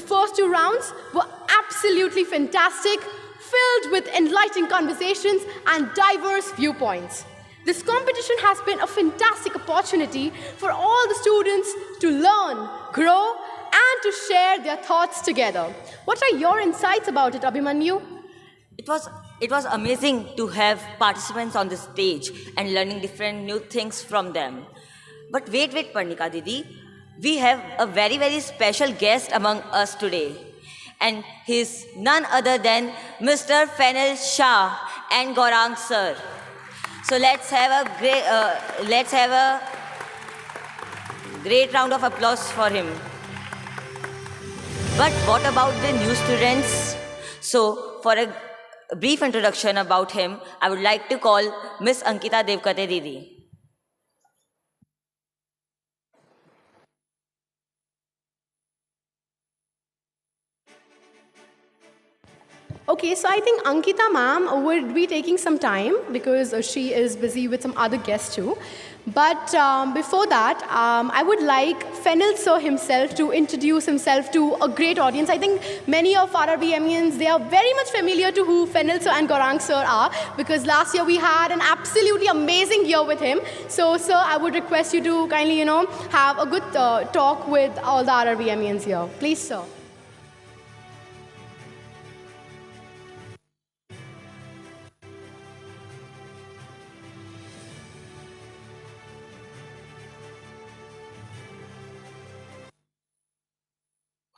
first two rounds were absolutely fantastic, filled with enlightening conversations and diverse viewpoints. This competition has been a fantastic opportunity for all the students to learn, grow, and to share their thoughts together. What are your insights about it, Abhimanyu? It was amazing to have participants on the stage and learning different new things from them. But wait, Parnika Didi, we have a very special guest among us today, and he's none other than Mr. Fennel Shah and Gaurang sir. So let's have a great round of applause for him. But what about the new students? So for a brief introduction about him, I would like to call Miss Ankita Devkate Didi. Okay, so I think Ankita ma'am would be taking some time because she is busy with some other guests too. But before that, I would like Fennel sir himself to introduce himself to a great audience. I think many of RRBMians, they are very much familiar to who Fennel sir and Gaurang sir are because last year we had an absolutely amazing year with him. So sir, I would request you to kindly, have a good talk with all the RRBMians here. Please sir.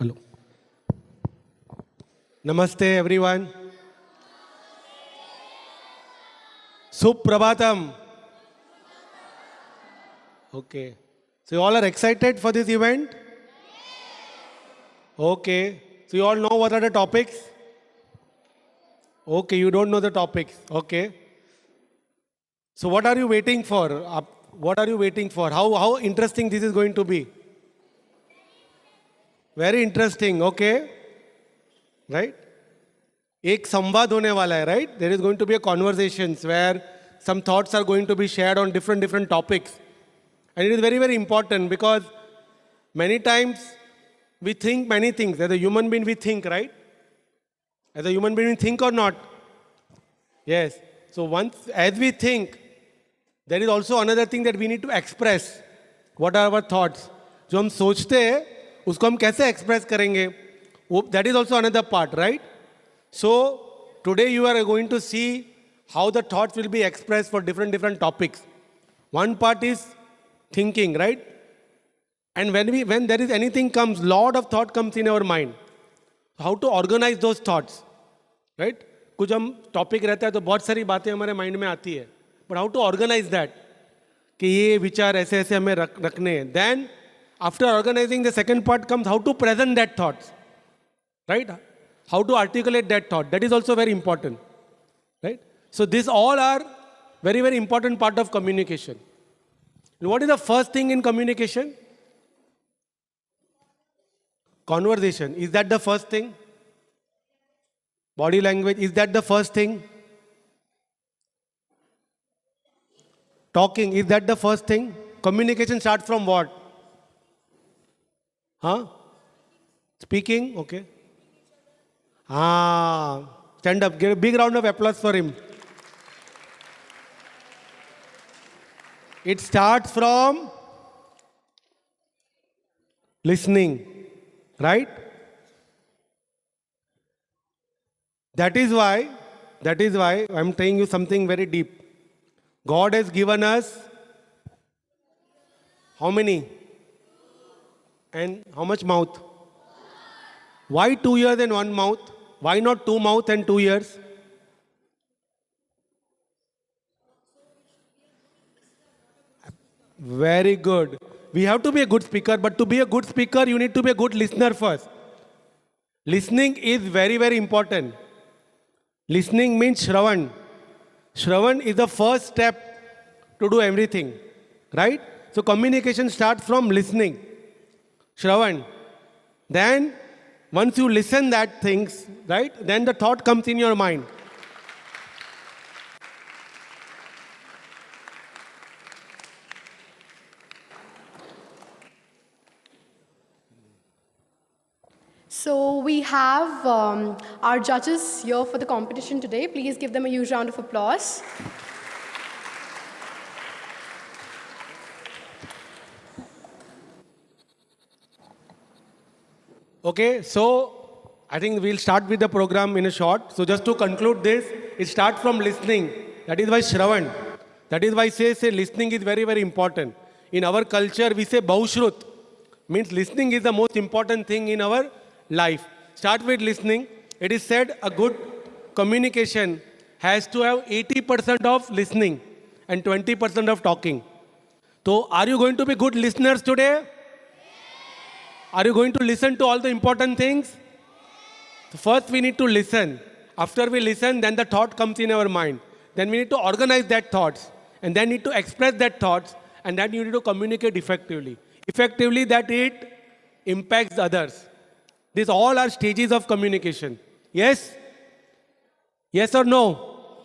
Hello. Namaste everyone. Suprabhatam. Okay. So you all are excited for this event? Okay. So you all know what are the topics? Okay, you don't know the topics. Okay. So what are you waiting for? What are you waiting for? How interesting this is going to be? Very interesting, okay? Right? एक संवाद होने वाला है, right? There is going to be a conversations where some thoughts are going to be shared on different topics. And it is very important because many times we think many things. As a human being we think, right? As a human being we think or not? Yes. So once as we think, there is also another thing that we need to express. What are our thoughts? जो हम सोचते हैं उसको हम कैसे express करेंगे that is also another part right so today you are going to see how the thoughts will be express for different topics one part is thinking right and when there is anything comes lot of thought comes in our mind how to organize those thoughts right कुछ हम topic रहता है तो बहुत सारी बातें हमारे mind में आती है but how to organise that कि ये विचार ऐसे ऐसे हमें रखने हैं then after organizing, the second part comes how to present that thoughts, right? How to articulate that thought. That is also very important, right? So these all are very important part of communication. And what is the first thing in communication? Conversation. Is that the first thing? Body language. Is that the first thing? Talking. Is that the first thing? Communication starts from what? Huh? Speaking? Okay. Stand up. Give a big round of applause for him. It starts from listening. Right? That is why I'm telling you something very deep. God has given us how many? And how much mouth? Why 2 ears and 1 mouth? Why not 2 mouth and 2 ears? Very good. We have to be a good speaker, but to be a good speaker, you need to be a good listener first. Listening is very important. Listening means Shravan. Shravan is the first step to do everything, right? So communication starts from listening. Shravan. Then, once you listen that things, right, then the thought comes in your mind. So we have our judges here for the competition today. Please give them a huge round of applause. Okay, so I think we'll start with the program in a short. So just to conclude this, it starts from listening. That is why Shravan. That is why say listening is very, very important. In our culture, we say Bahushrut. Means listening is the most important thing in our life. Start with listening. It is said a good communication has to have 80% of listening and 20% of talking. So are you going to be good listeners today? Are you going to listen to all the important things? So first we need to listen. After we listen, then the thought comes in our mind. Then we need to organize that thoughts. And then need to express that thoughts. And then you need to communicate effectively. Effectively that it impacts others. These all are stages of communication. Yes? Yes or no?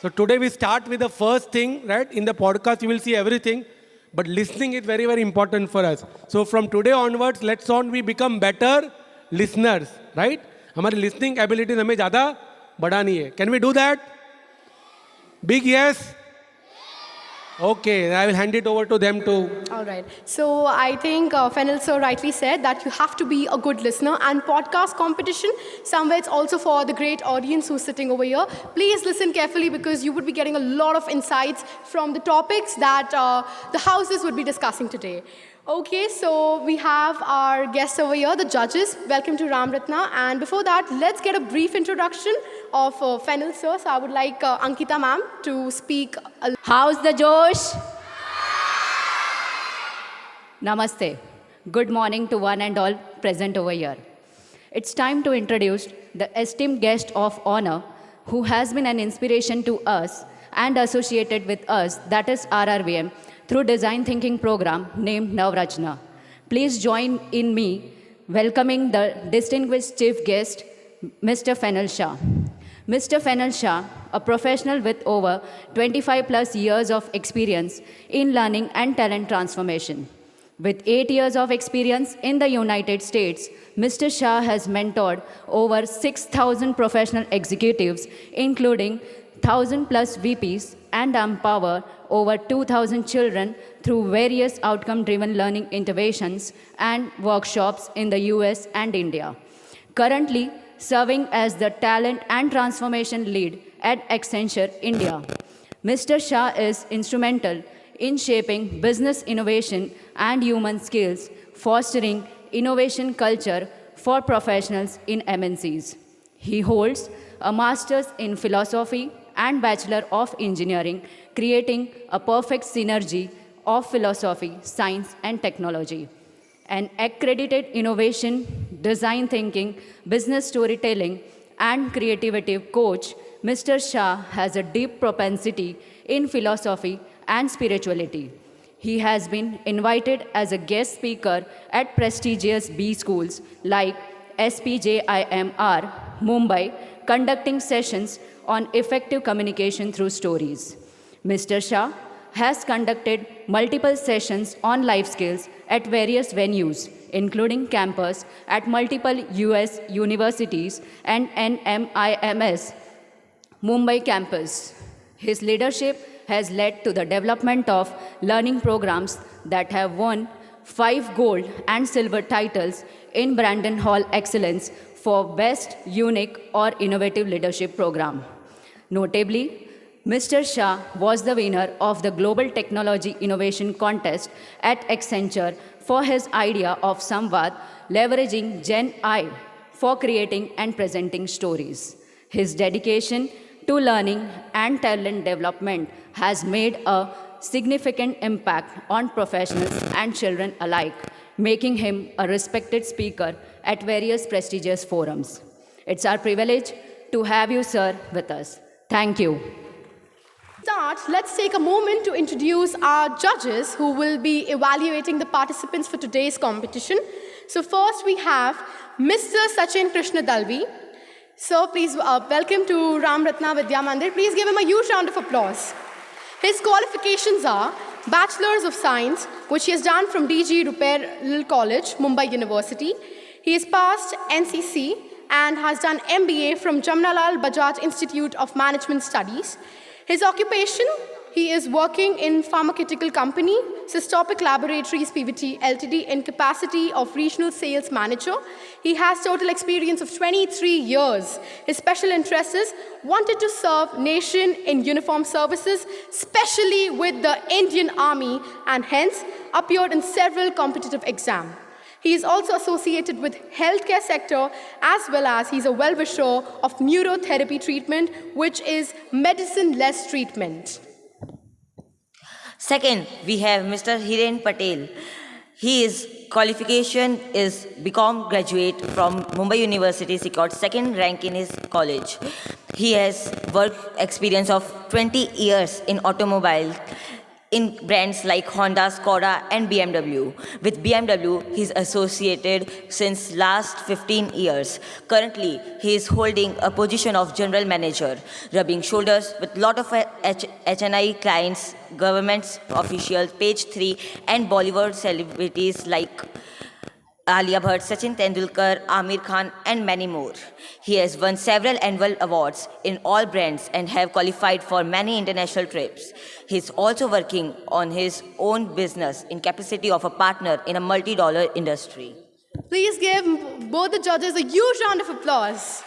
So today we start with the first thing, right? In the podcast you will see everything. But listening is very, very important for us. So from today onwards, let's on we become better listeners, right? हमारी listening abilities हमें ज़्यादा बढ़ानी है. Can we do that? Big yes? Okay, I will hand it over to them too. All right. So I think Fennel sir rightly said that you have to be a good listener, and podcast competition, somewhere it's also for the great audience who's sitting over here. Please listen carefully because you would be getting a lot of insights from the topics that the houses would be discussing today. Okay, so we have our guests over here, the judges. Welcome to Ram Ratna. And before that, let's get a brief introduction of Fennel sir. So I would like Ankita ma'am to speak. How's the Josh? Namaste. Good morning to one and all present over here. It's time to introduce the esteemed guest of honor who has been an inspiration to us and associated with us, that is RRVM, through design thinking program named Navrachna. Please join in me welcoming the distinguished chief guest, Mr. Fennel Shah. Mr. Fennel Shah, a professional with over 25 plus years of experience in learning and talent transformation. With 8 years of experience in the United States, Mr. Shah has mentored over 6,000 professional executives, including 1,000 plus VPs, and empowered over 2,000 children through various outcome-driven learning interventions and workshops in the US and India. Currently, serving as the talent and transformation lead at Accenture India. Mr. Shah is instrumental in shaping business innovation and human skills, fostering innovation culture for professionals in MNCs. He holds a master's in philosophy and Bachelor of Engineering, creating a perfect synergy of philosophy, science, and technology. An accredited innovation, design thinking, business storytelling, and creativity coach, Mr. Shah has a deep propensity in philosophy and spirituality. He has been invited as a guest speaker at prestigious B schools like SPJIMR, Mumbai, conducting sessions on effective communication through stories. Mr. Shah has conducted multiple sessions on life skills at various venues, including campus at multiple US universities and NMIMS Mumbai campus. His leadership has led to the development of learning programs that have won 5 gold and silver titles in Brandon Hall Excellence for Best Unique or Innovative Leadership Program. Notably, Mr. Shah was the winner of the Global Technology Innovation Contest at Accenture for his idea of Samvad, leveraging Gen I for creating and presenting stories. His dedication to learning and talent development has made a significant impact on professionals and children alike, making him a respected speaker at various prestigious forums. It's our privilege to have you, sir, with us. Thank you. Let's take a moment to introduce our judges who will be evaluating the participants for today's competition. So first we have Mr. Sachin Krishna Dalvi. Sir, please welcome to Ram Ratna Vidya Mandir. Please give him a huge round of applause. His qualifications are Bachelor's of Science, which he has done from DG Rupair College, Mumbai University. He has passed NCC and has done MBA from Jamnalal Bajaj Institute of Management Studies. His occupation, he is working in pharmaceutical company, Cystopic Laboratories PVT Ltd in capacity of regional sales manager. He has total experience of 23 years. His special interest is wanted to serve nation in uniform services, especially with the Indian Army, and hence appeared in several competitive exams. He is also associated with healthcare sector as well as he's a well-wisher of neurotherapy treatment, which is medicine-less treatment. Second, we have Mr. Hiren Patel. His qualification is BCom graduate from Mumbai University, secured second rank in his college. He has work experience of 20 years in automobile in brands like Honda, Skoda and BMW. With BMW, he's associated since last 15 years. Currently, he is holding a position of general manager, rubbing shoulders with lot of HNI clients, government officials, page 3 and Bollywood celebrities like Alia Bhatt, Sachin Tendulkar, Amir Khan and many more. He has won several annual awards in all brands and have qualified for many international trips. He is also working on his own business in capacity of a partner in a multi-dollar industry. Please give both the judges a huge round of applause.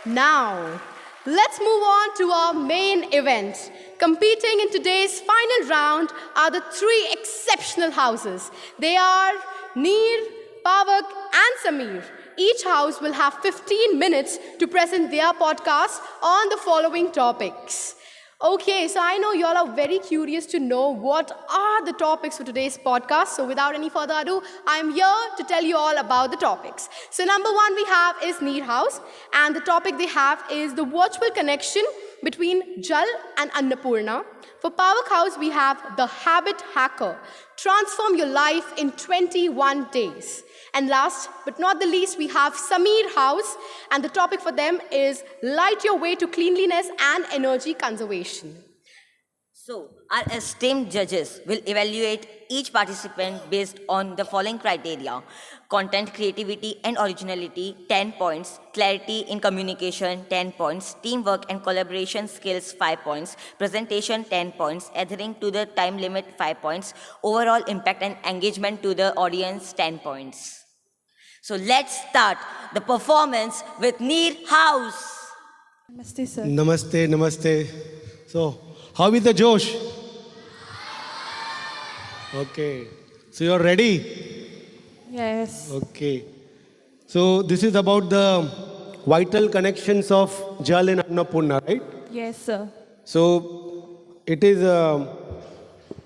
Now, let's move on to our main event. Competing in today's final round are the three exceptional houses. They are Neer, Pavak and Samir. Each house will have 15 minutes to present their podcast on the following topics. Okay, so I know you all are very curious to know what are the topics for today's podcast. So without any further ado, I'm here to tell you all about the topics. So number one we have is Neer House, and the topic they have is the virtual connection between Jal and Annapurna. For Pavak House, we have The Habit Hacker. Transform your life in 21 days. And last but not the least, we have Samir House, and the topic for them is Light Your Way to Cleanliness and Energy Conservation. So, our esteemed judges will evaluate each participant based on the following criteria: content, creativity and originality, 10 points; clarity in communication, 10 points; teamwork and collaboration skills, 5 points; presentation, 10 points; adhering to the time limit, 5 points; overall impact and engagement to the audience, 10 points. So, let's start the performance with Neer House. Namaste, sir. Namaste, namaste. So, how is the Josh? Okay. So, you're ready? Yes. Okay. So, this is about the vital connections of Jal and Annapurna, right? Yes, sir. So, it is,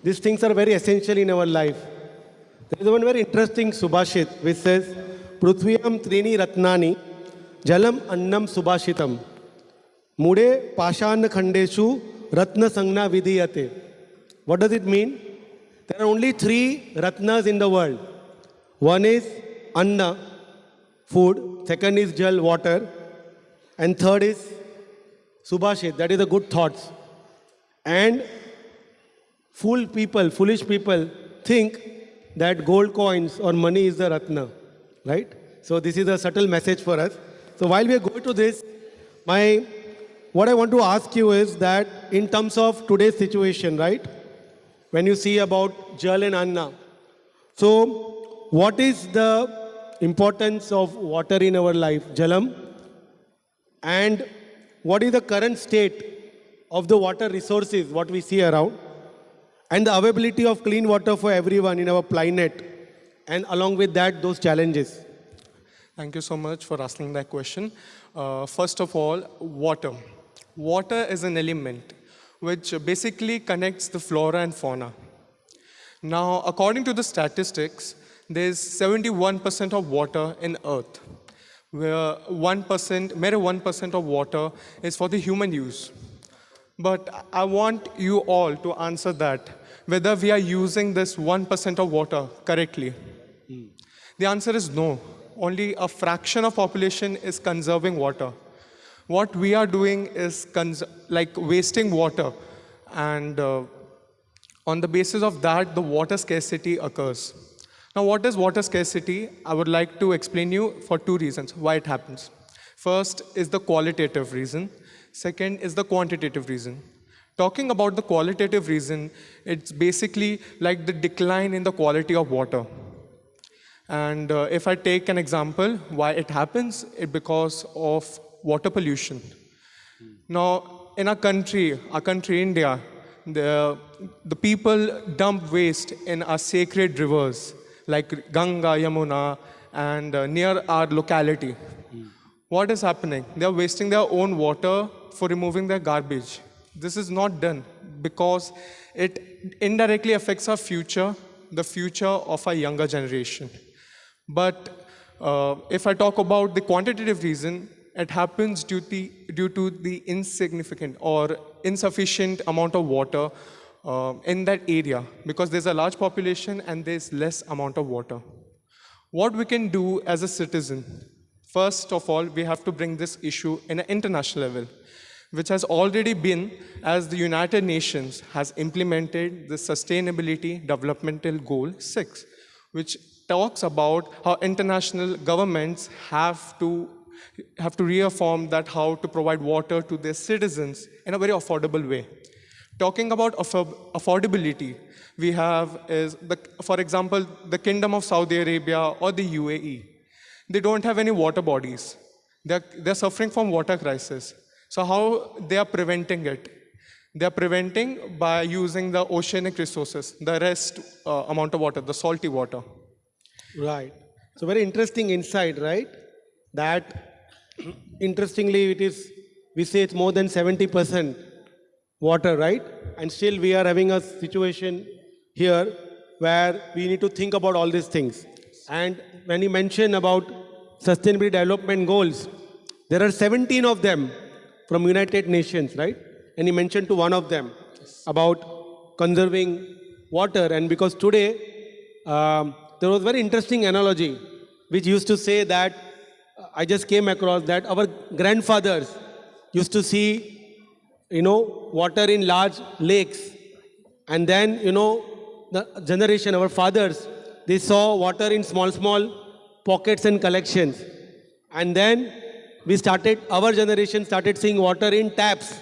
these things are very essential in our life. There is one very interesting Subhashit which says, Prithviyam Trini Ratnani, Jalam Annam Subhashitam, Mude Pashan Khandeshu Ratna Sangna Vidiyate. What does it mean? There are only 3 Ratnas in the world. One is Anna, food. Second is Jal, water. And third is Subhashit, that is the good thoughts. And foolish people think that gold coins or money is the Ratna, right? So this is a subtle message for us. So while we are going to this, what I want to ask you is that in terms of today's situation, right? When you see about Jal and Anna, so what is the importance of water in our life, Jalam? And what is the current state of the water resources, what we see around? And the availability of clean water for everyone in our planet, and along with that, those challenges. Thank you so much for asking that question. First of all, water. Water is an element which basically connects the flora and fauna. Now, according to the statistics, there's 71% of water in Earth, where 1% of water is for the human use. But I want you all to answer that, whether we are using this 1% of water correctly. The answer is no. Only a fraction of population is conserving water. What we are doing is wasting water, and on the basis of that, the water scarcity occurs. Now, what is water scarcity? I would like to explain you for two reasons why it happens. First is the qualitative reason. Second is the quantitative reason. Talking about the qualitative reason, it's basically like the decline in the quality of water. And if I take an example, why it happens, it's because of water pollution. Now, in our country, India, the people dump waste in our sacred rivers like Ganga, Yamuna, and near our locality. What is happening? They are wasting their own water for removing their garbage. This is not done because it indirectly affects our future, the future of our younger generation. But if I talk about the quantitative reason, it happens due to the insignificant or insufficient amount of water in that area because there's a large population and there's less amount of water. What we can do as a citizen, first of all, we have to bring this issue in an international level, which has already been, as the United Nations has implemented the Sustainability Developmental Goal 6, which talks about how international governments have to reaffirm that how to provide water to their citizens in a very affordable way. Talking about affordability, we have for example, the Kingdom of Saudi Arabia or the UAE. They don't have any water bodies. They're suffering from water crisis. So how they are preventing it? They are preventing by using the oceanic resources, the rest amount of water, the salty water. Right. So very interesting insight, right? That interestingly, we say it's more than 70% water, right? And still we are having a situation here where we need to think about all these things. And when you mention about sustainability development goals, there are 17 of them from United Nations, right? And you mentioned to one of them about conserving water. And because today, there was a very interesting analogy which used to say that I just came across that our grandfathers used to see, water in large lakes. And then, the generation, our fathers, they saw water in small pockets and collections. And then our generation started seeing water in taps.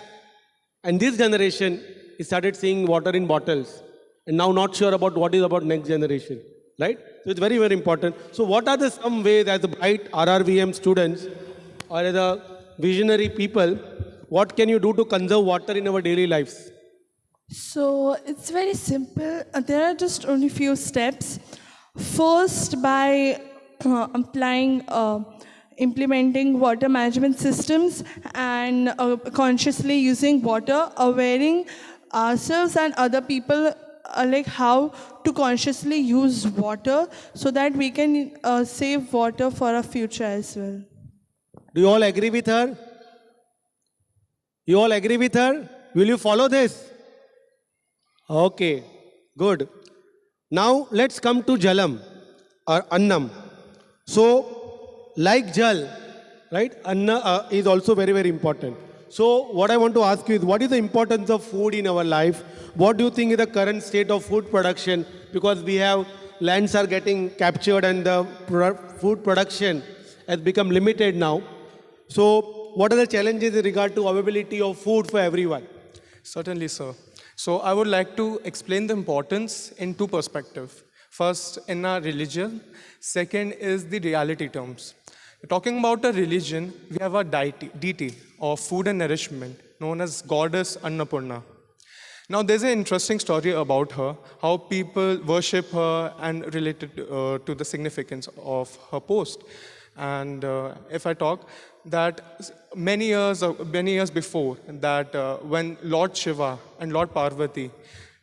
And this generation started seeing water in bottles. And now not sure about what is about next generation, right? So it's very, very important. So what are some ways as the bright RRVM students or as a visionary people, what can you do to conserve water in our daily lives? So it's very simple. There are just only few steps. First, by implementing water management systems and consciously using water, awareing ourselves and other people like how to consciously use water so that we can save water for our future as well. Do you all agree with her? You all agree with her? Will you follow this? Okay, good. Now let's come to Jalam or Annam. So, like Jal, right? Anna is also very, very important. So, what I want to ask you is, what is the importance of food in our life? What do you think is the current state of food production? Because we have lands are getting captured and the food production has become limited now. So, what are the challenges in regard to availability of food for everyone? Certainly, sir. So I would like to explain the importance in two perspectives. First, in our religion. Second is the reality terms. Talking about a religion, we have a deity of food and nourishment known as Goddess Annapurna. Now, there's an interesting story about her, how people worship her and related to the significance of her post. And if I talk, that many years before, that when Lord Shiva and Lord Parvati,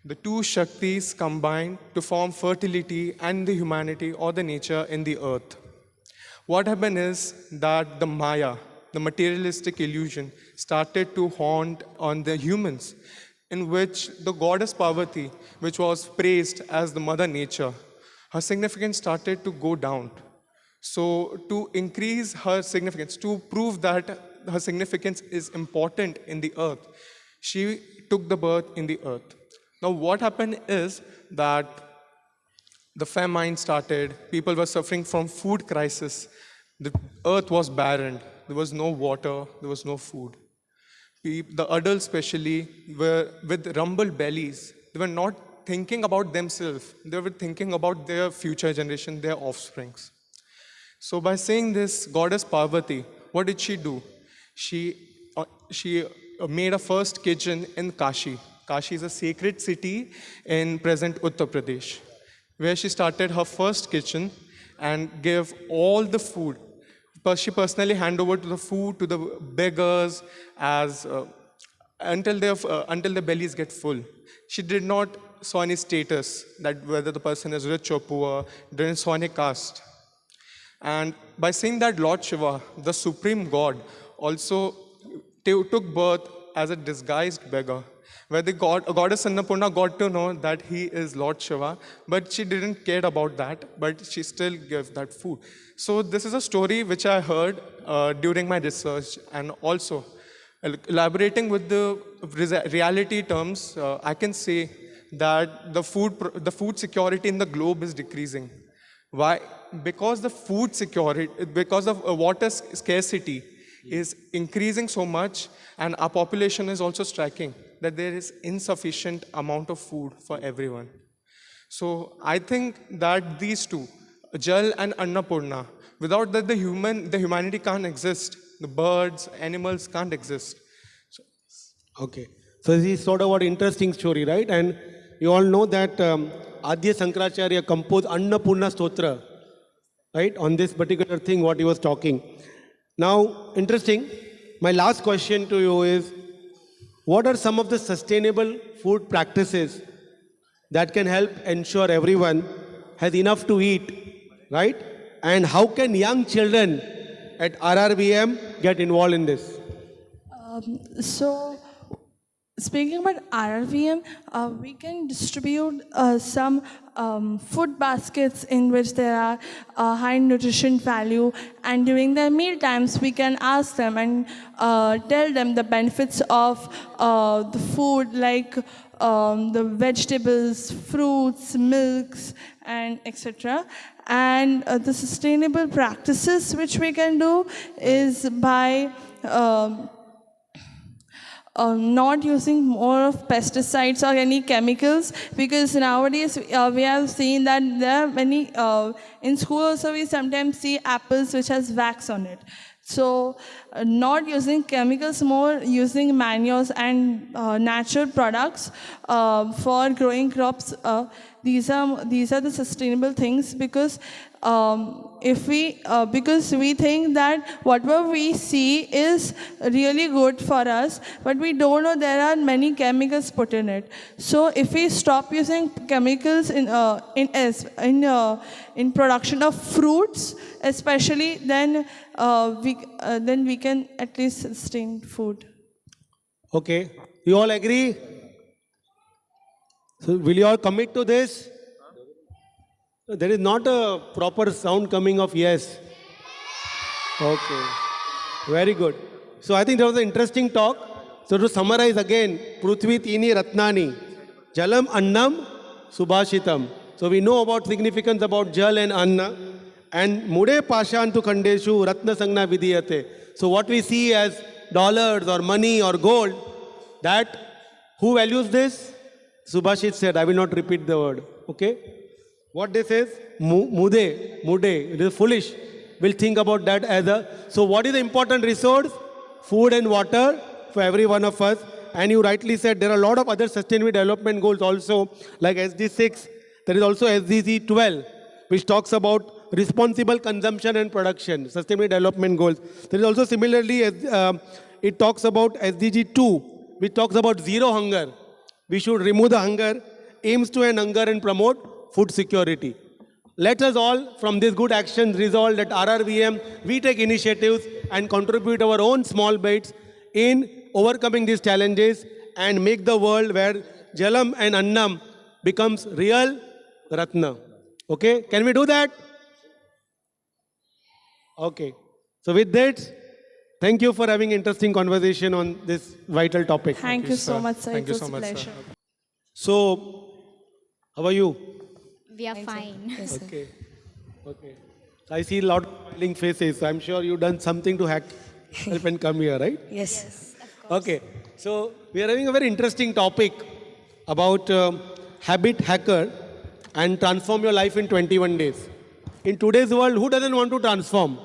the two Shaktis combined to form fertility and the humanity or the nature in the earth. What happened is that the Maya, the materialistic illusion, started to haunt on the humans, in which the goddess Parvati, which was praised as the mother nature, her significance started to go down. So to increase her significance, to prove that her significance is important in the earth, she took the birth in the earth. Now what happened is that the famine started, people were suffering from food crisis, the earth was barren, there was no water, there was no food. The adults especially were with rumbled bellies. They were not thinking about themselves, they were thinking about their future generation, their offsprings. So by saying this, goddess Parvati, what did she do? She made a first kitchen in Kashi. Kashi is a sacred city in present Uttar Pradesh, where she started her first kitchen and gave all the food. But she personally handed over to the food to the beggars until their bellies get full. She did not saw any status that whether the person is rich or poor, didn't saw any caste. And by saying that Lord Shiva, the supreme god, also took birth as a disguised beggar, where the goddess Annapurna got to know that he is Lord Shiva, but she didn't care about that, but she still gave that food. So this is a story which I heard during my research, and also elaborating with the reality terms, I can say that the food security in the globe is decreasing. Why? Because the food security, because of water scarcity is increasing so much, and our population is also striking that there is insufficient amount of food for everyone. So I think that these two, Jal and Annapurna, without that the humanity can't exist. The birds, animals can't exist. Okay. So this is sort of an interesting story, right? And you all know that Adya Sankaracharya composed Annapurna Stotra, right? On this particular thing, what he was talking. Now, interesting. My last question to you is, what are some of the sustainable food practices that can help ensure everyone has enough to eat, right? And how can young children at RRVM get involved in this? So, speaking about RRVM, we can distribute some food baskets in which there are high nutrition value, and during their meal times we can ask them and tell them the benefits of the food, like the vegetables, fruits, milks, and etc. And the sustainable practices which we can do is by not using more of pesticides or any chemicals, because nowadays we have seen that there are many, in school also we sometimes see apples which has wax on it. So not using chemicals, more using manures and natural products for growing crops. These are the sustainable things, because because we think that whatever we see is really good for us, but we don't know there are many chemicals put in it. So if we stop using chemicals in production of fruits, especially, then we can at least sustain food. Okay. You all agree? So will you all commit to this? There is not a proper sound coming of yes. Okay. Very good. So I think there was an interesting talk. So to summarize again, Prithvi Tini Ratnani, Jalam Annam Subhashitam. So we know about significance about Jal and Anna. And Mude Pashantu Khandeshu Ratna Sangna Vidiyate. So what we see as dollars or money or gold, that who values this? Subhashit said, I will not repeat the word. Okay? What this is, mude, it is foolish. We'll think about that as a, so what is the important resource? Food and water for every one of us. And you rightly said there are a lot of other sustainable development goals also, like SDG 6. There is also SDG 12, which talks about responsible consumption and production, sustainable development goals. There is also similarly, it talks about SDG 2, which talks about zero hunger. We should remove the hunger, aims to end hunger and promote food security. Let us all, from these good actions, resolve that RRVM, we take initiatives and contribute our own small bits in overcoming these challenges and make the world where Jalam and Annam becomes real Ratna. Okay? Can we do that? Okay. So with that, thank you for having interesting conversation on this vital topic. Thank you so much, sir. Thank It you was so a much, pleasure. sir. So, how are you? We are fine. Yes, sir. Okay. Okay. I see a lot of smiling faces. So I'm sure you've done something to help and come here, right? Yes. Okay. So we are having a very interesting topic about habit hacker and transform your life in 21 days. In today's world, who doesn't want to transform?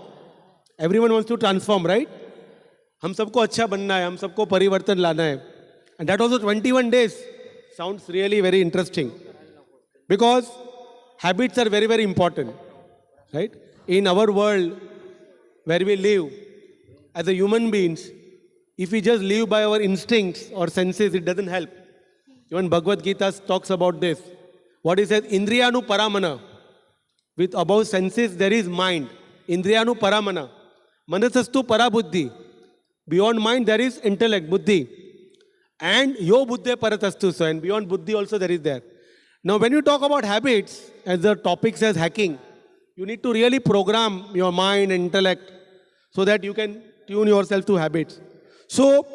Everyone wants to transform, right? हम सबको अच्छा बनना है, हम सबको परिवर्तन लाना है. And that also 21 days sounds really very interesting. Because habits are very, very important, right? In our world where we live, as a human beings, if we just live by our instincts or senses, it doesn't help. Even Bhagavad Gita talks about this. What he says, Indriyanu Paramana. With above senses, there is mind. Indriyanu Paramana. Manasastu Parabuddhi. Beyond mind, there is intellect, Buddhi. And Yo Buddhe Paratastu. So, and beyond Buddhi also there is there. Now, when you talk about habits, as the topic says hacking, you need to really program your mind and intellect so that you can tune yourself to habits. So,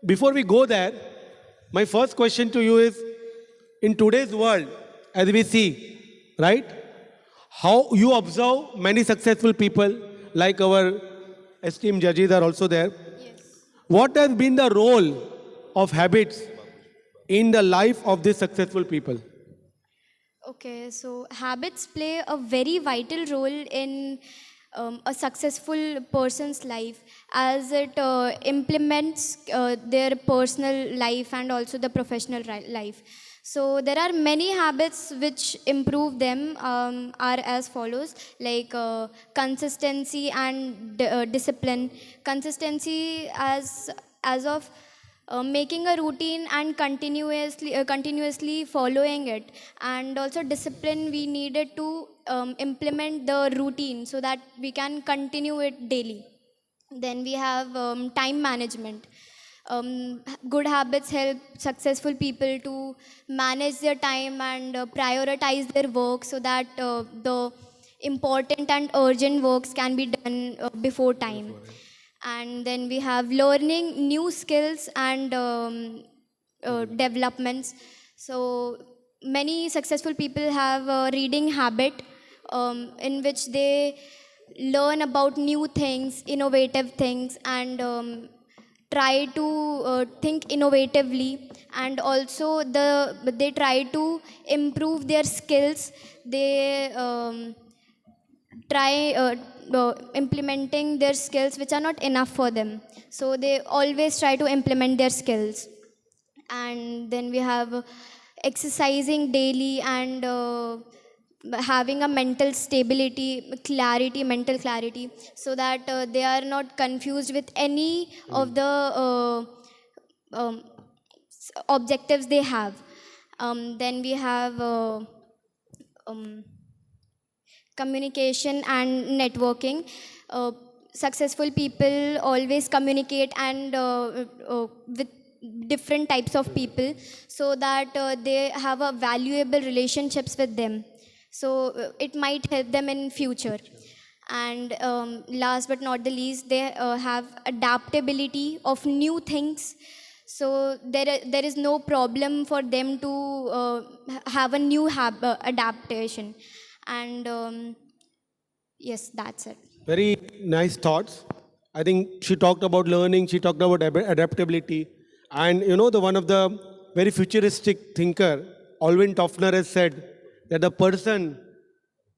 before we go there, my first question to you is, in today's world, as we see, right, how you observe many successful people, like our esteemed judges are also there. Yes. What has been the role of habits in the life of these successful people? Okay, so habits play a very vital role in a successful person's life, as it implements their personal life and also the professional life. So there are many habits which improve them, are as follows, like consistency and discipline. Consistency as of making a routine and continuously following it, and also discipline, we needed to implement the routine so that we can continue it daily. Then we have time management. Good habits help successful people to manage their time and prioritize their work so that the important and urgent works can be done before time. And then we have learning new skills and developments. So many successful people have a reading habit in which they learn about new things, innovative things, and try to think innovatively, and also they try to improve their skills. They try implementing their skills which are not enough for them, so they always try to implement their skills. And then we have exercising daily and having a mental stability, mental clarity, so that they are not confused with any of the objectives they have. Then we have communication and networking. Successful people always communicate and with different types of people, so that they have a valuable relationships with them. So it might help them in future. And last but not the least, they have adaptability of new things. So there is no problem for them to have a new adaptation. And yes, that's it. Very nice thoughts. I think she talked about learning, she talked about adaptability. And you know, one of the very futuristic thinker, Alvin Toffler, has said that the person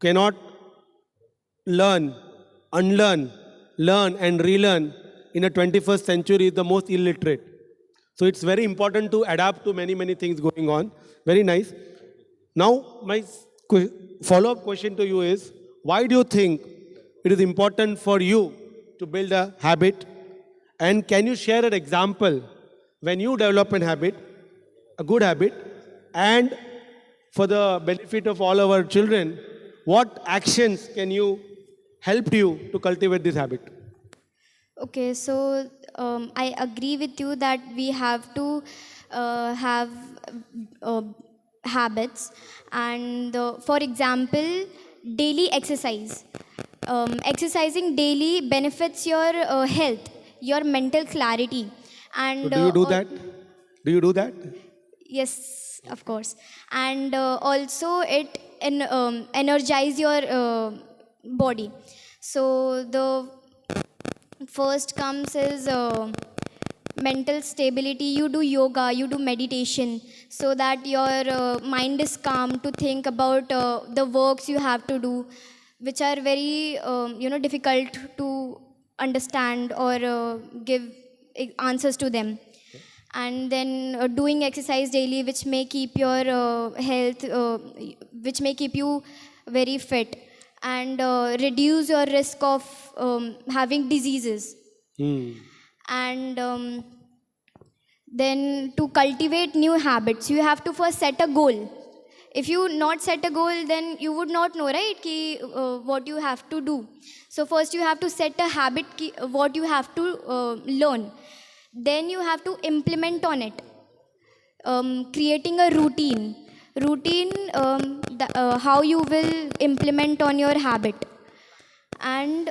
cannot learn, unlearn, learn and relearn in a 21st century is the most illiterate. So it's very important to adapt to many, many things going on. Very nice. Now, my follow-up question to you is, why do you think it is important for you to build a habit? And can you share an example when you develop a habit, a good habit, and for the benefit of all our children, what actions can you help you to cultivate this habit? Okay, so I agree with you that we have to have habits. And for example, daily exercise. Exercising daily benefits your health, your mental clarity. And So do you do that? Do you do that? Yes, of course. And also it energize your body. So the first comes is mental stability. You do yoga, you do meditation, so that your mind is calm to think about the works you have to do, which are very difficult to understand or give answers to them. And then doing exercise daily, which may keep your health, which may keep you very fit, and reduce your risk of having diseases. And then to cultivate new habits, you have to first set a goal. If you not set a goal, then you would not know, right, what you have to do. So first you have to set a habit, what you have to learn. Then you have to implement on it. Creating a routine. How you will implement on your habit. And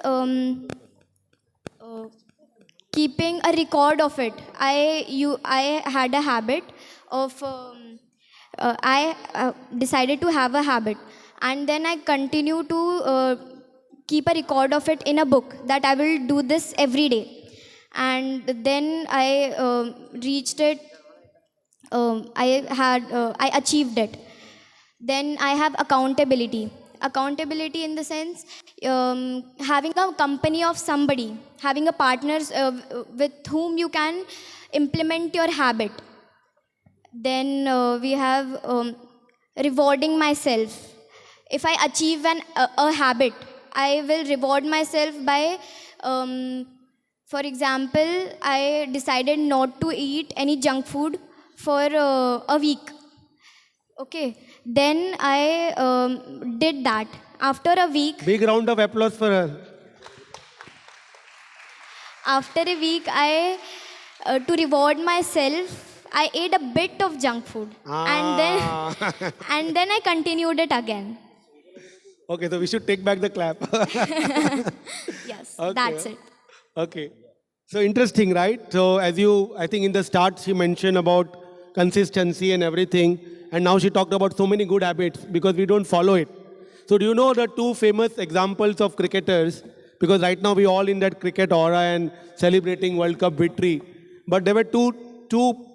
keeping a record of it. I had a habit of, I decided to have a habit, and then I continue to keep a record of it in a book, that I will do this every day. And then I reached it, I achieved it. Then I have accountability. Accountability in the sense, having a company of somebody, having a partner with whom you can implement your habit. Then we have rewarding myself. If I achieve a habit, I will reward myself by, for example, I decided not to eat any junk food for a week. Okay, then I did that. After a week, Big round of applause for her. after a week, to reward myself, I ate a bit of junk food, and then I continued it again. Okay, so we should take back the clap. Yes, Okay. that's it. Okay. So interesting, right? So as I think in the start she mentioned about consistency and everything, and now she talked about so many good habits because we don't follow it. So do you know the two famous examples of cricketers? Because right now we all in that cricket aura and celebrating World Cup victory. But there were two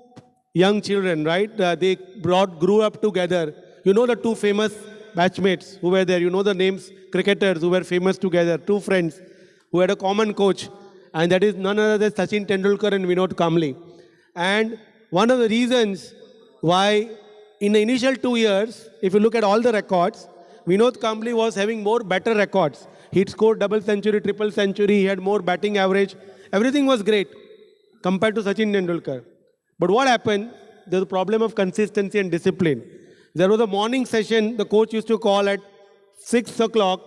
young children, right? They grew up together. You know the two famous batchmates who were there. You know the names, cricketers who were famous together. Two friends who had a common coach. And that is none other than Sachin Tendulkar and Vinod Kambli. And one of the reasons why in the initial 2 years, if you look at all the records, Vinod Kambli was having more better records. He'd scored double century, triple century, he had more batting average. Everything was great compared to Sachin Tendulkar. But what happened? There's a problem of consistency and discipline. There was a morning session the coach used to call at 6 o'clock.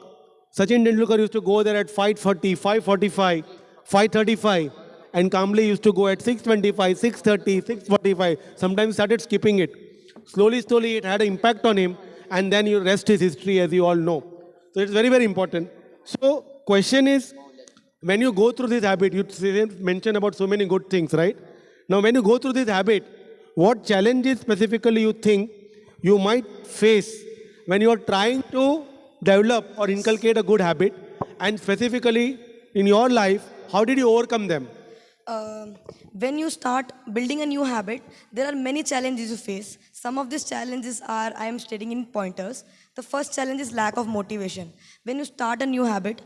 Sachin Tendulkar used to go there at 5:30, 5:45, 5:35. And Kambli used to go at 6:25, 6:30, 6:45. Sometimes started skipping it. Slowly, it had an impact on him. And then you rest his history, as you all know. So it's very, very important. So question is, when you go through this habit, you mentioned about so many good things, right? Now, when you go through this habit, what challenges specifically you think you might face when you are trying to develop or inculcate a good habit? And specifically in your life, how did you overcome them? When you start building a new habit, there are many challenges you face. Some of these challenges are, I am stating in pointers. The first challenge is lack of motivation. When you start a new habit,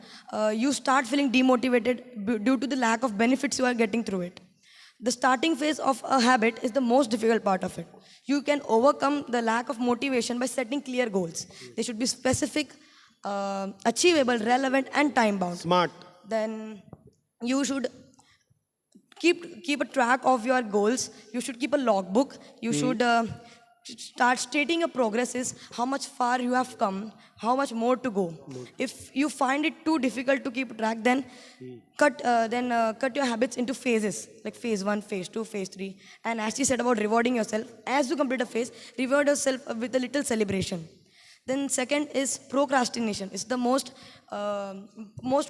you start feeling demotivated due to the lack of benefits you are getting through it. The starting phase of a habit is the most difficult part of it. You can overcome the lack of motivation by setting clear goals. They should be specific, achievable, relevant, and time-bound. Smart. Then you should keep a track of your goals. You should keep a logbook. You should start stating your progresses, how much far you have come, how much more to go. If you find it too difficult to keep track, then cut your habits into phases, like phase 1, phase 2, phase 3. And as you said about rewarding yourself, as you complete a phase, reward yourself with a little celebration. Then second is procrastination. It's the most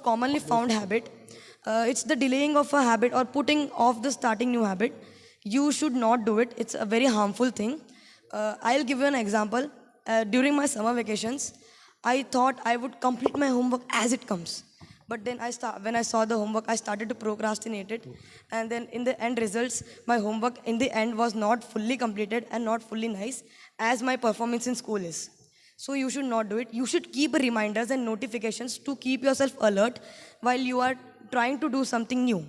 commonly found habit. It's the delaying of a habit or putting off the starting new habit. You should not do it. It's a very harmful thing. I'll give you an example. during my summer vacations, I thought I would complete my homework as it comes. But then when I saw the homework, I started to procrastinate it. And then in the end results, my homework in the end was not fully completed and not fully nice as my performance in school is. So you should not do it. You should keep reminders and notifications to keep yourself alert while you are trying to do something new.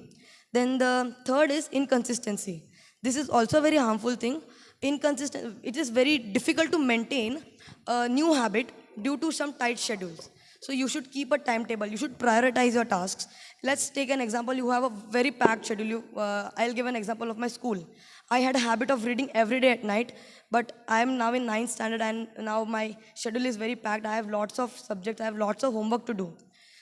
Then the third is inconsistency. This is also a very harmful thing. It is very difficult to maintain a new habit due to some tight schedules. So you should keep a timetable. You should prioritize your tasks. Let's take an example. You have a very packed schedule. I'll give an example of my school. I had a habit of reading every day at night, but I am now in 9th standard and now my schedule is very packed. I have lots of subjects. I have lots of homework to do.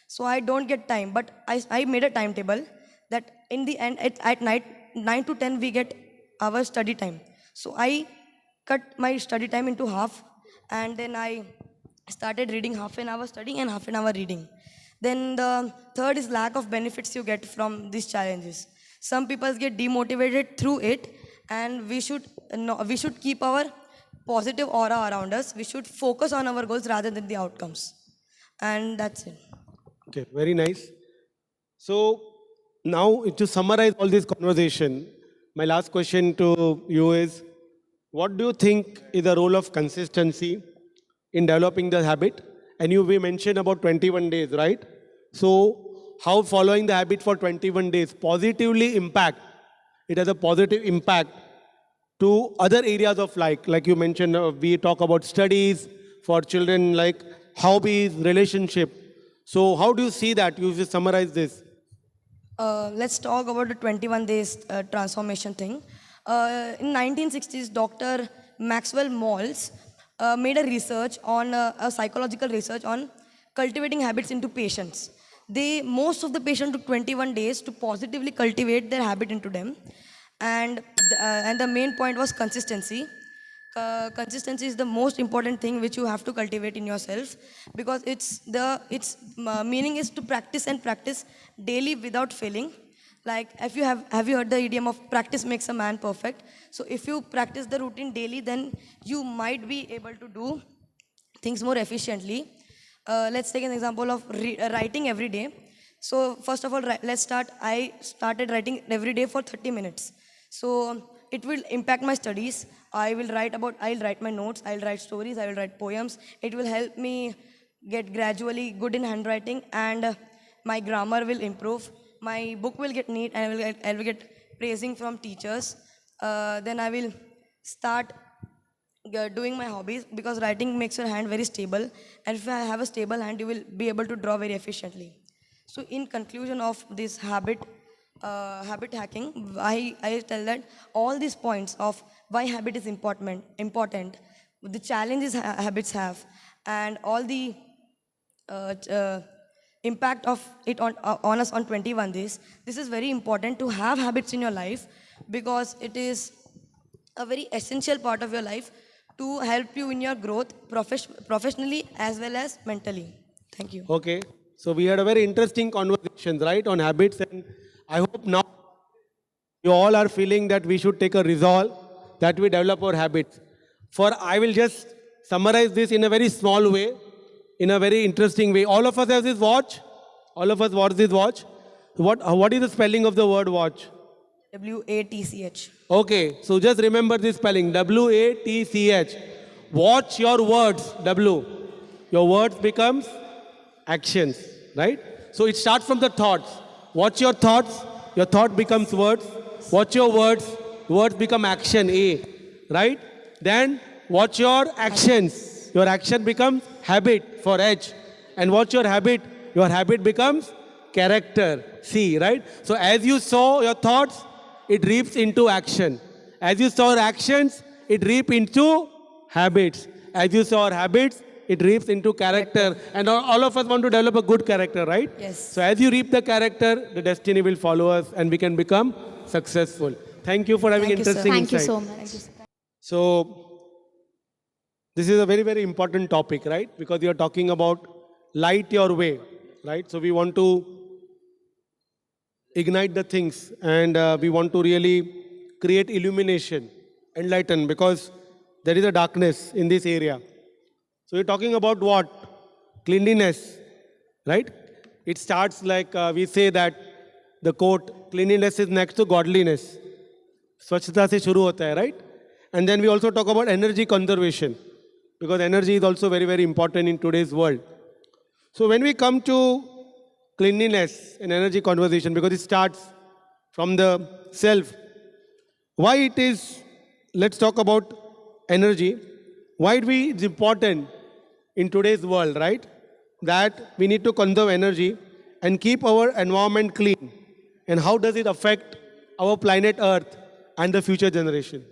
So I don't get time, but I made a timetable that in the end, at night, 9 to 10, we get our study time. So I cut my study time into half, and then I started reading half an hour studying and half an hour reading. Then the third is lack of benefits you get from these challenges. Some people get demotivated through it, and we should keep our positive aura around us. We should focus on our goals rather than the outcomes. And that's it. Okay, very nice. So now to summarize all this conversation, my last question to you is, what do you think is the role of consistency in developing the habit? And we mentioned about 21 days, right? So how following the habit for 21 days positively impact, it has a positive impact to other areas of life. Like you mentioned, we talk about studies for children, like hobbies, relationship. So how do you see that? You just summarize this. Let's talk about the 21 days transformation thing. In 1960s, Dr. Maxwell Maltz made a research on a psychological research on cultivating habits into patients. Most of the patients took 21 days to positively cultivate their habit into them, and the main point was consistency. Consistency is the most important thing which you have to cultivate in yourself, because its meaning is to practice and practice daily without failing. Like, if you have you heard the idiom of practice makes a man perfect? So if you practice the routine daily, then you might be able to do things more efficiently. Let's take an example of writing every day. So first of all, let's start. I started writing every day for 30 minutes. So it will impact my studies. I'll write my notes, I'll write stories, I will write poems. It will help me get gradually good in handwriting, and my grammar will improve. My book will get neat, and I will get praising from teachers. Then I will start doing my hobbies, because writing makes your hand very stable. And if I have a stable hand, you will be able to draw very efficiently. So in conclusion of this habit hacking, I tell that all these points of why habit is important, the challenges habits have, and all the impact of it on us on 21 days. This is very important to have habits in your life, because it is a very essential part of your life to help you in your growth professionally as well as mentally. Thank you. Okay, so we had a very interesting conversation, right, on habits, and I hope now you all are feeling that we should take a resolve that we develop our habits. I will just summarize this in a very small way, in a very interesting way. All of us have this watch. All of us watch this watch. What is the spelling of the word watch? WATCH. Okay, so just remember this spelling, WATCH. Watch your words, W. Your words becomes actions, right? So it starts from the thoughts. Watch your thoughts, your thought becomes words. Watch your words, words become action, A, right? Then watch your actions. Your action becomes habit, for H. And watch your habit becomes character, C, right? So as you sow your thoughts, it reaps into action. As you sow actions, it reaps into habits. As you sow habits, it reaps into character. And all of us want to develop a good character, right? Yes. So as you reap the character, the destiny will follow us and we can become successful. Thank you for having Thank you, sir. interesting Thank you insights. so much. So this is a very, very important topic, right? Because you are talking about light your way, right? So we want to ignite the things, and we want to really create illumination, enlighten, because there is a darkness in this area. So we're talking about what? Cleanliness, right? It starts like we say that the quote, cleanliness is next to godliness. स्वच्छता से शुरू होता है, right? And then we also talk about energy conservation because energy is also very, very important in today's world. So when we come to cleanliness and energy conversation, because it starts from the self, why it is, let's talk about energy, why it's important in today's world, right? That we need to conserve energy and keep our environment clean. And how does it affect our planet Earth and the future generation?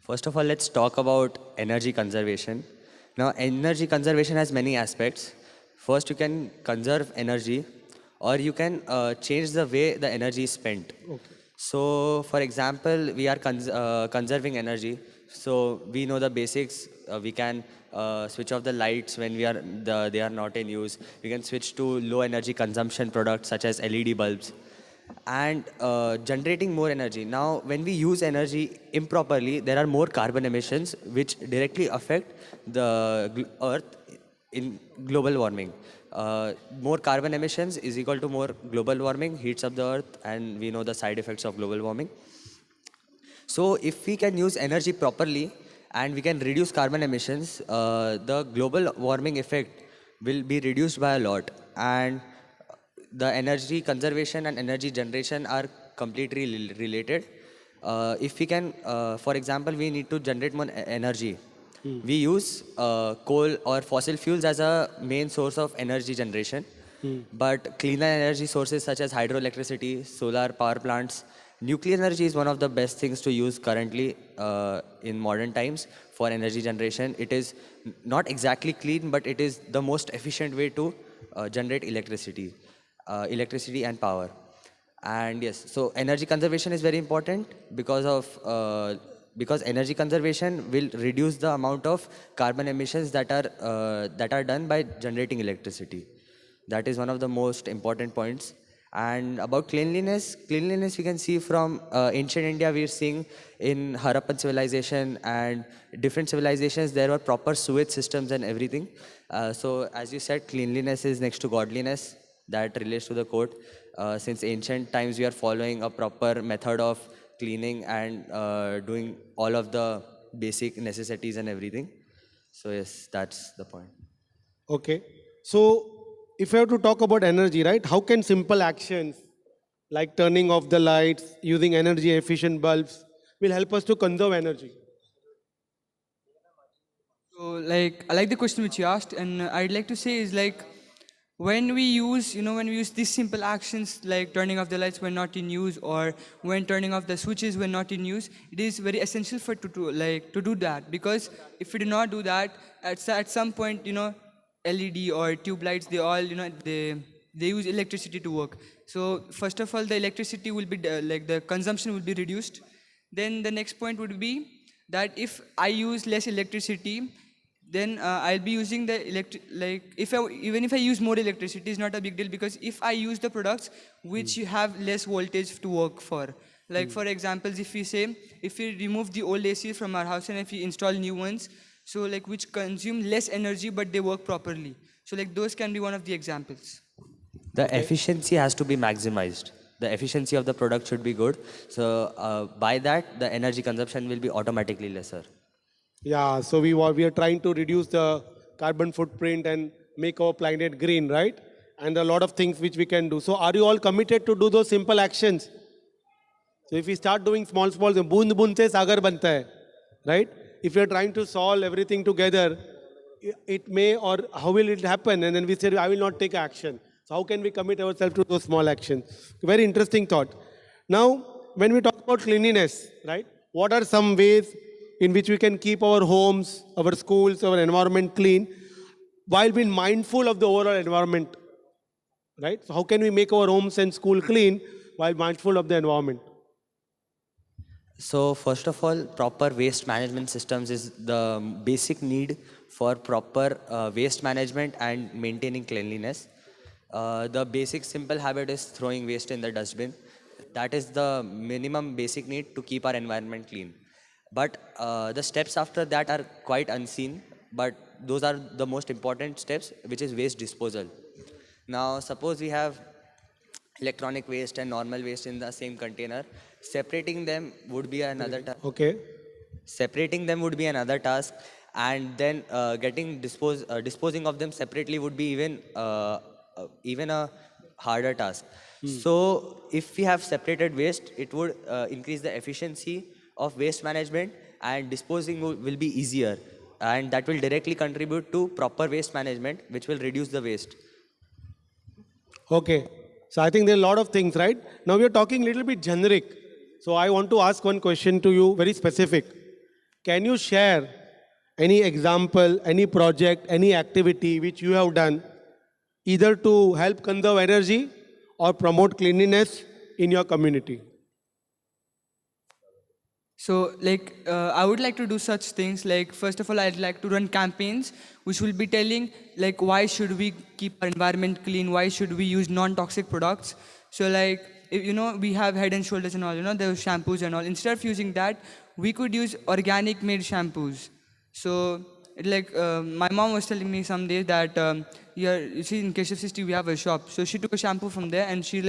First of all, let's talk about energy conservation. Now, energy conservation has many aspects. First, you can conserve energy, or you can change the way the energy is spent. Okay. So, for example, we are conserving energy. So, we know the basics. We can switch off the lights when they are not in use. We can switch to low energy consumption products such as LED bulbs. And generating more energy. Now, when we use energy improperly, there are more carbon emissions which directly affect the Earth in global warming. More carbon emissions is equal to more global warming, heats up the Earth, and we know the side effects of global warming. So, if we can use energy properly and we can reduce carbon emissions, the global warming effect will be reduced by a lot. And the energy conservation and energy generation are completely related. If we can, for example, we need to generate more energy. We use coal or fossil fuels as a main source of energy generation. But cleaner energy sources such as hydroelectricity, solar power plants, nuclear energy is one of the best things to use currently in modern times for energy generation. It is not exactly clean, but it is the most efficient way to generate electricity and power. And yes, so energy conservation is very important because energy conservation will reduce the amount of carbon emissions that are done by generating electricity. That is one of the most important points. And about cleanliness we can see from ancient India. We are seeing in Harappan civilization and different civilizations there were proper sewage systems and everything. So as you said, cleanliness is next to godliness. That relates to the quote. Since ancient times, we are following a proper method of cleaning and doing all of the basic necessities and everything. So yes, that's the point. Okay. So if I have to talk about energy, right? How can simple actions like turning off the lights, using energy efficient bulbs will help us to conserve energy? So, like, I like the question which you asked, and I'd like to say is like, when we use these simple actions like turning off the lights when not in use, or when turning off the switches when not in use, it is very essential to do that, because if we do not do that, at some point, LED or tube lights, they all, they use electricity to work. So first of all, the electricity will be the consumption will be reduced. Then the next point would be that if I use less electricity, then I'll be using the even if I use more electricity, it's not a big deal, because if I use the products which you have less voltage to work for, like for example, if we remove the old AC from our house and if we install new ones, so like which consume less energy but they work properly. So like those can be one of the examples. The efficiency has to be maximized. The efficiency of the product should be good. So by that, the energy consumption will be automatically lesser. Yeah, so we are trying to reduce the carbon footprint and make our planet green, right? And a lot of things which we can do. So are you all committed to do those simple actions? So if we start doing small, boond boond se sagar banta hai, right? If we are trying to solve everything together, it may, or how will it happen? And then we say, I will not take action. So how can we commit ourselves to those small actions? Very interesting thought. Now, when we talk about cleanliness, right? What are some ways in which we can keep our homes, our schools, our environment clean while being mindful of the overall environment, right? So how can we make our homes and school clean while mindful of the environment? So first of all, proper waste management systems is the basic need for proper waste management and maintaining cleanliness. The basic simple habit is throwing waste in the dustbin. That is the minimum basic need to keep our environment clean. But the steps after that are quite unseen, but those are the most important steps, which is waste disposal. Now, suppose we have electronic waste and normal waste in the same container. Separating them would be another task. Okay. Separating them would be another task, and then disposing of them separately would be even a harder task. So, if we have separated waste, it would increase the efficiency of waste management, and disposing will be easier, and that will directly contribute to proper waste management, which will reduce the waste. Okay. So I think there are a lot of things, right? Now we are talking a little bit generic. So I want to ask one question to you, very specific. Can you share any example, any project, any activity which you have done either to help conserve energy or promote cleanliness in your community? So, I would like to do such things. Like, first of all, I'd like to run campaigns which will be telling, like, why should we keep our environment clean? Why should we use non-toxic products? So, like, if, we have Head and Shoulders and all, those shampoos and all. Instead of using that, we could use organic-made shampoos. So, my mom was telling me some days that, you see, in Keshav City, we have a shop. So, she took a shampoo from there, and she,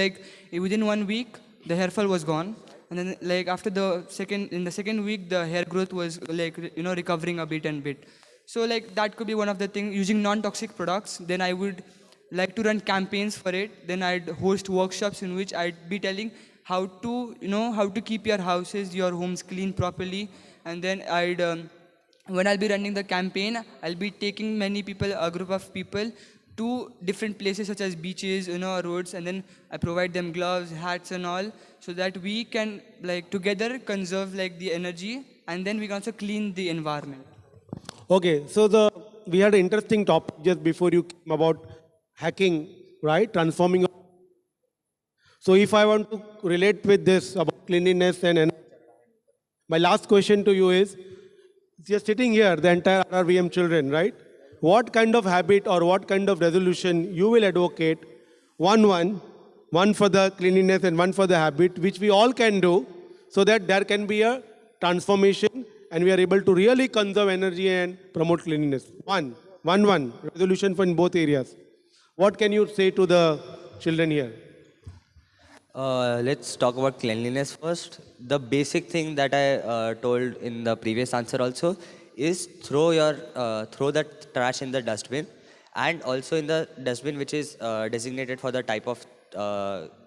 within 1 week, the hair fall was gone. And then, after in the second week, the hair growth was recovering a bit and bit. So that could be one of the things, using non-toxic products. Then I would like to run campaigns for it. Then I'd host workshops in which I'd be telling how to keep your houses, your homes clean properly. And then when I'll be running the campaign, I'll be taking a group of people to different places such as beaches, roads, and then I provide them gloves, hats and all, so that we can together conserve the energy, and then we can also clean the environment. Okay, so we had an interesting topic just before you came about hacking, right? Transforming. So if I want to relate with this about cleanliness and energy, my last question to you is, you're sitting here, the entire RRVM children, right? What kind of habit or what kind of resolution you will advocate, one for the cleanliness and one for the habit, which we all can do, so that there can be a transformation and we are able to really conserve energy and promote cleanliness. One resolution for in both areas. What can you say to the children here? Let's talk about cleanliness first. The basic thing that I told in the previous answer also is throw the trash in the dustbin, and also in the dustbin which is designated for the type of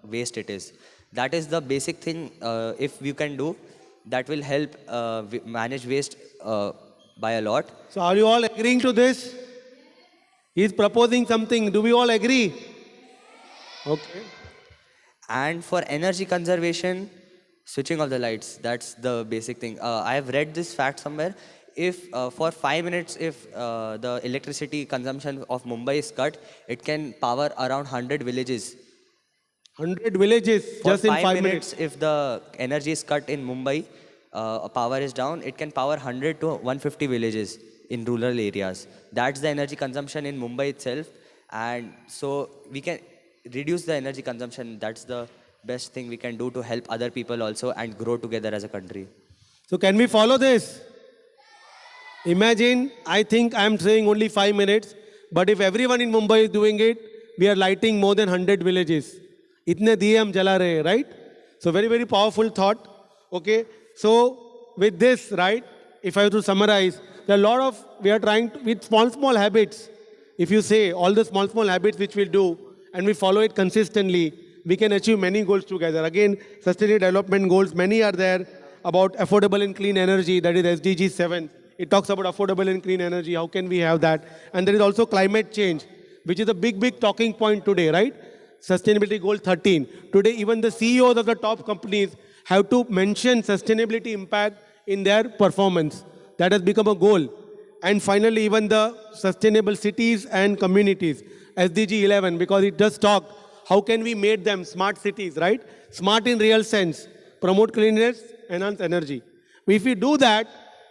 waste it is. That is the basic thing. If you can do, that will help manage waste by a lot. So are you all agreeing to this? He is proposing something. Do we all agree? Okay. And for energy conservation, switching off the lights, that's the basic thing. I have read this fact somewhere. If for 5 minutes, if the electricity consumption of Mumbai is cut, it can power around 100 villages. 100 villages For just in 5 minutes. If the energy is cut in Mumbai, power is down, it can power 100 to 150 villages in rural areas. That's the energy consumption in Mumbai itself. And so we can reduce the energy consumption. That's the best thing we can do to help other people also and grow together as a country. So can we follow this? Imagine, I think I'm saying only 5 minutes, but if everyone in Mumbai is doing it, we are lighting more than 100 villages. Itne diye hum jala rahe, right? So very, very powerful thought. Okay, so with this, right, if I have to summarize, there are a lot of, we are trying to, with small habits. If you say all the small habits which we'll do and we follow it consistently, we can achieve many goals together. Again, sustainable development goals, many are there about affordable and clean energy, that is SDG 7. It talks about affordable and clean energy. How can we have that? And there is also climate change, which is a big talking point today, right? Sustainability goal 13. Today, even the CEOs of the top companies have to mention sustainability impact in their performance. That has become a goal. And finally, even the sustainable cities and communities, SDG 11, because it does talk, how can we make them smart cities, right? Smart in real sense, promote cleanliness, enhance energy. If we do that,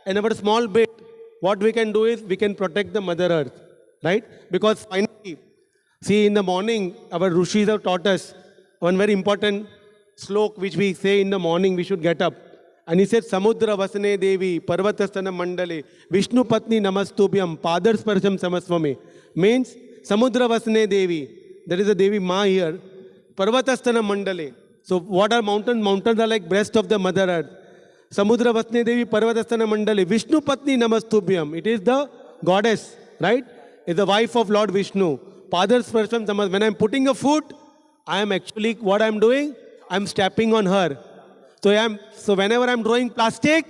and our small bit, what we can do is we can protect the Mother Earth, right? Because finally, see, in the morning, our Rishis have taught us one very important slok which we say in the morning we should get up And he said, Samudra Vasane Devi, Parvatastana Mandale, Vishnu Patni Namastubhyam, Padar Sparsham Samaswami. Means Samudra Vasane Devi. There is a Devi Ma here. Parvatastana Mandale. So what are mountains? Mountains are like breast of the Mother Earth. Samudra Vasne Devi Parvatastana Mandale. Vishnu Patni Namastubhyam. It is the goddess, right? Is the wife of Lord Vishnu. Padar Sparsham Samas. When I am putting a foot, I am actually, what I am doing? I am stepping on her. So whenever I am drawing plastic,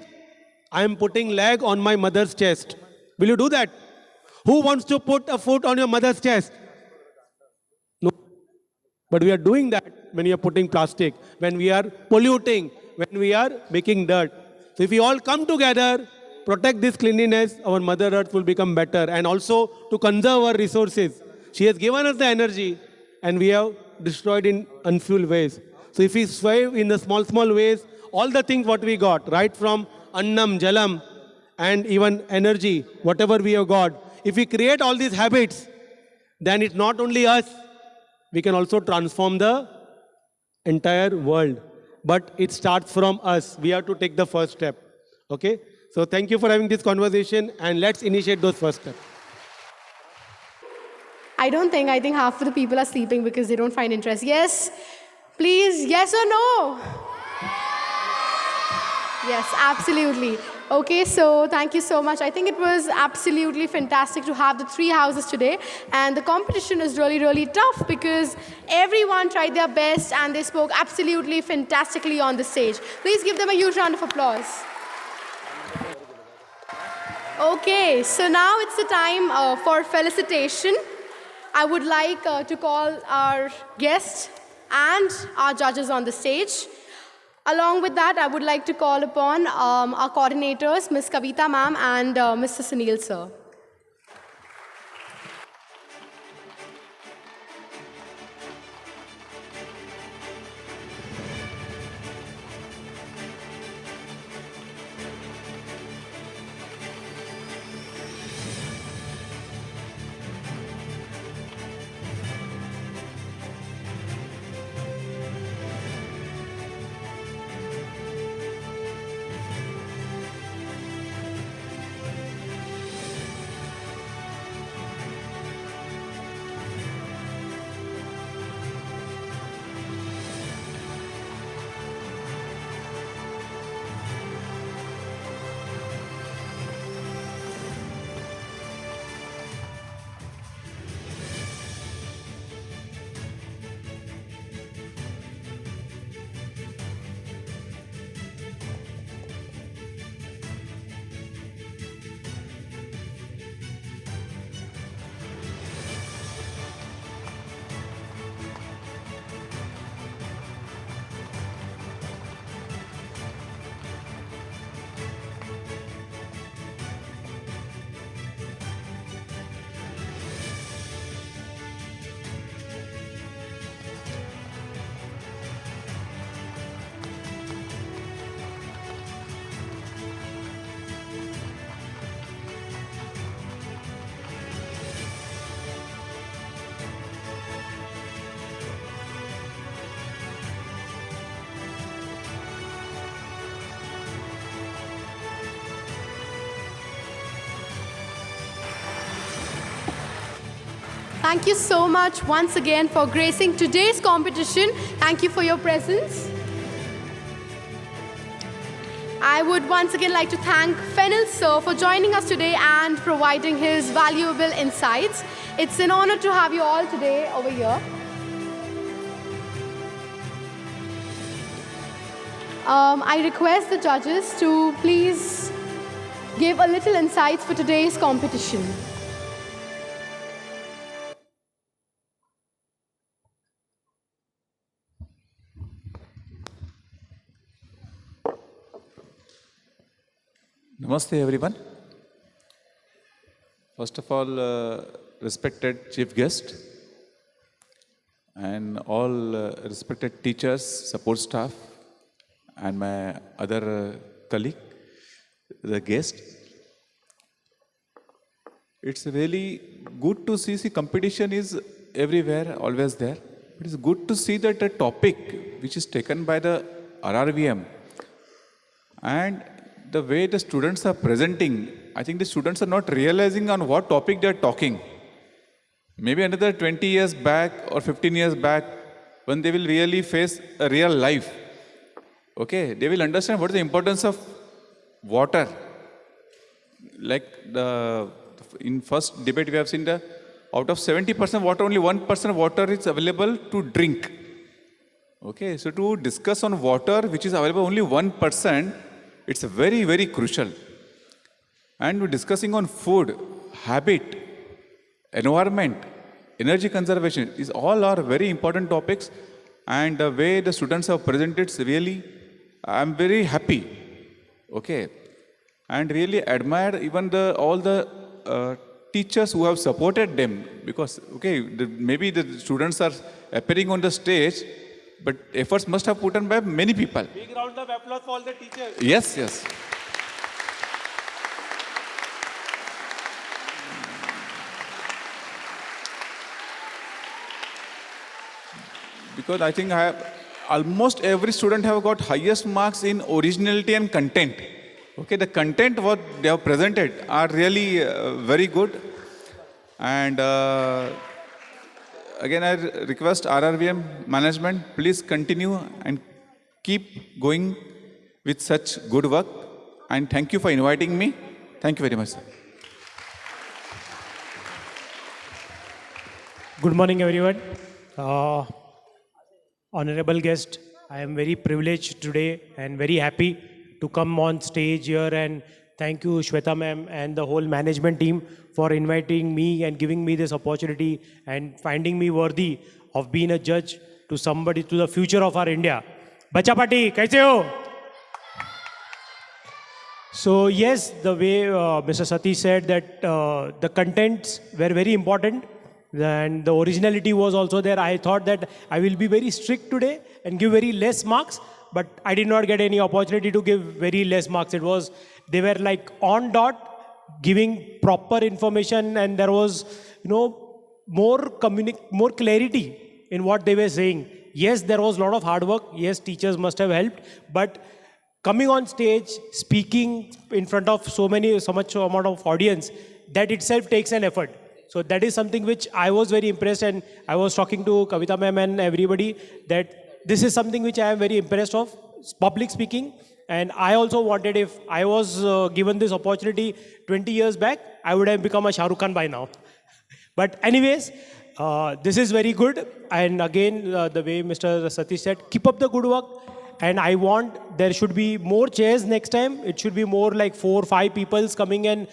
I am putting leg on my mother's chest. Will you do that? Who wants to put a foot on your mother's chest? No. But we are doing that when we are putting plastic, when we are polluting, when we are making dirt. So if we all come together, protect this cleanliness, our Mother Earth will become better. And also to conserve our resources. She has given us the energy and we have destroyed in unfueled ways. So if we strive in the small ways, all the things what we got, right from Annam, Jalam, and even energy, whatever we have got, if we create all these habits, then it's not only us, we can also transform the entire world. But it starts from us. We have to take the first step. Okay? So thank you for having this conversation and let's initiate those first steps. I think half of the people are sleeping because they don't find interest. Yes? Please, yes or no? Yes, absolutely. Okay, so thank you so much. I think it was absolutely fantastic to have the three houses today. And the competition is really, really tough because everyone tried their best and they spoke absolutely fantastically on the stage. Please give them a huge round of applause. Okay, so now it's the time for felicitation. I would like to call our guests and our judges on the stage. Along with that, I would like to call upon our coordinators, Ms. Kavita ma'am and Mr. Sunil sir. Thank you so much once again for gracing today's competition. Thank you for your presence. I would once again like to thank Fennel sir for joining us today and providing his valuable insights. It's an honor to have you all today over here. I request the judges to please give a little insights for today's competition. Namaste everyone. First of all, respected chief guest and all respected teachers, support staff and my other colleague, the guest. It's really good to see competition is everywhere, always there. It is good to see that a topic which is taken by the RRVM And the way the students are presenting, I think the students are not realizing on what topic they're talking. Maybe another 20 years back or 15 years back, when they will really face a real life, okay, they will understand what is the importance of water. Like in first debate we have seen out of 70% water, only 1% water is available to drink. Okay, so to discuss on water, which is available only 1%, it's very, very crucial. And we're discussing on food, habit, environment, energy conservation, is all are very important topics. And the way the students have presented, really, I'm very happy. Okay, and really admire even all the teachers who have supported them, because maybe the students are appearing on the stage, but efforts must have put on by many people. Big round of applause for all the teachers. Yes, yes. Because I think almost every student have got highest marks in originality and content. Okay, the content what they have presented are really very good. And again, I request RRVM management, please continue and keep going with such good work. And thank you for inviting me. Thank you very much, sir. Good morning, everyone. Honorable guest, I am very privileged today and very happy to come on stage here, and thank you Shweta ma'am and the whole management team for inviting me and giving me this opportunity and finding me worthy of being a judge to the future of our India. Bacha Pati, kaise ho? So yes, the way Mr. Satish said that the contents were very important and the originality was also there. I thought that I will be very strict today and give very less marks, but I did not get any opportunity to give very less marks. They were like on dot, giving proper information, and there was, more clarity in what they were saying. Yes, there was a lot of hard work. Yes, teachers must have helped, but coming on stage, speaking in front of so much amount of audience, that itself takes an effort. So that is something which I was very impressed, and I was talking to Kavita ma'am and everybody that this is something which I am very impressed of, public speaking. And I also wanted, if I was given this opportunity 20 years back, I would have become a Shah Rukh Khan by now. But anyways, this is very good. And again, the way Mr. Satish said, keep up the good work. And I want there should be more chairs next time. It should be more like 4 or 5 people coming and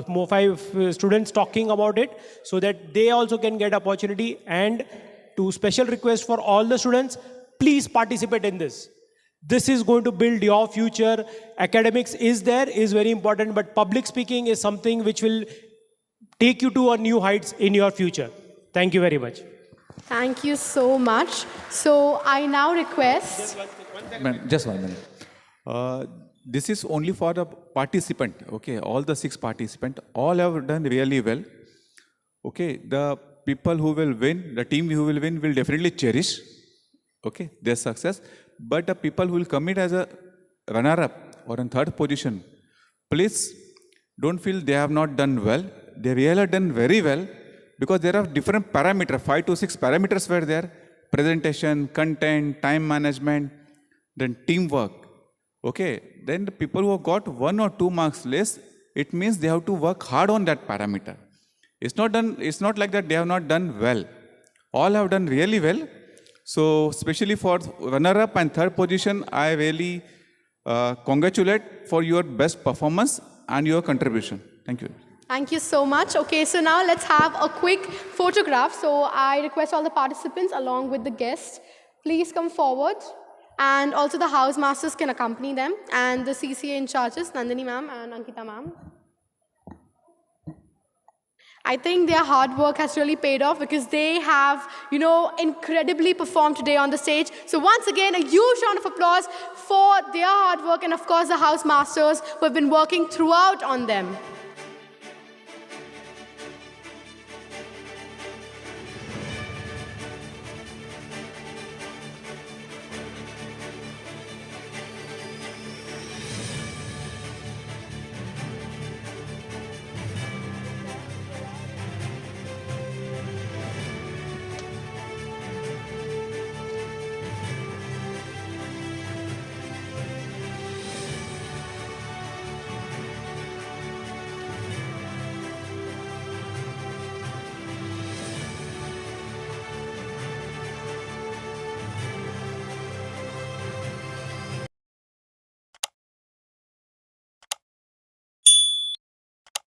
more 5 students talking about it, so that they also can get opportunity. And to special request for all the students, please participate in this. This is going to build your future. Academics is very important, but public speaking is something which will take you to a new heights in your future. Thank you very much. Thank you so much. So I now request... Just 1 minute. This is only for the participant, okay? All the 6 participants, all have done really well. Okay, the people who will win, the team who will win will definitely cherish, okay, their success. But the people who will commit as a runner-up or in 3rd position, please don't feel they have not done well. They really have done very well, because there are different parameters, 5 to 6 parameters were there: presentation, content, time management, then teamwork. Okay, then the people who have got 1 or 2 marks less, it means they have to work hard on that parameter. It's not like that they have not done well. All have done really well. So especially for runner-up and 3rd position, I really congratulate for your best performance and your contribution. Thank you. Thank you so much. Okay, so now let's have a quick photograph. So I request all the participants along with the guests, please come forward. And also the house masters can accompany them. And the CCA in charges, Nandini ma'am and Ankita ma'am. I think their hard work has really paid off, because they have, incredibly performed today on the stage. So once again, a huge round of applause for their hard work, and of course the house masters who have been working throughout on them.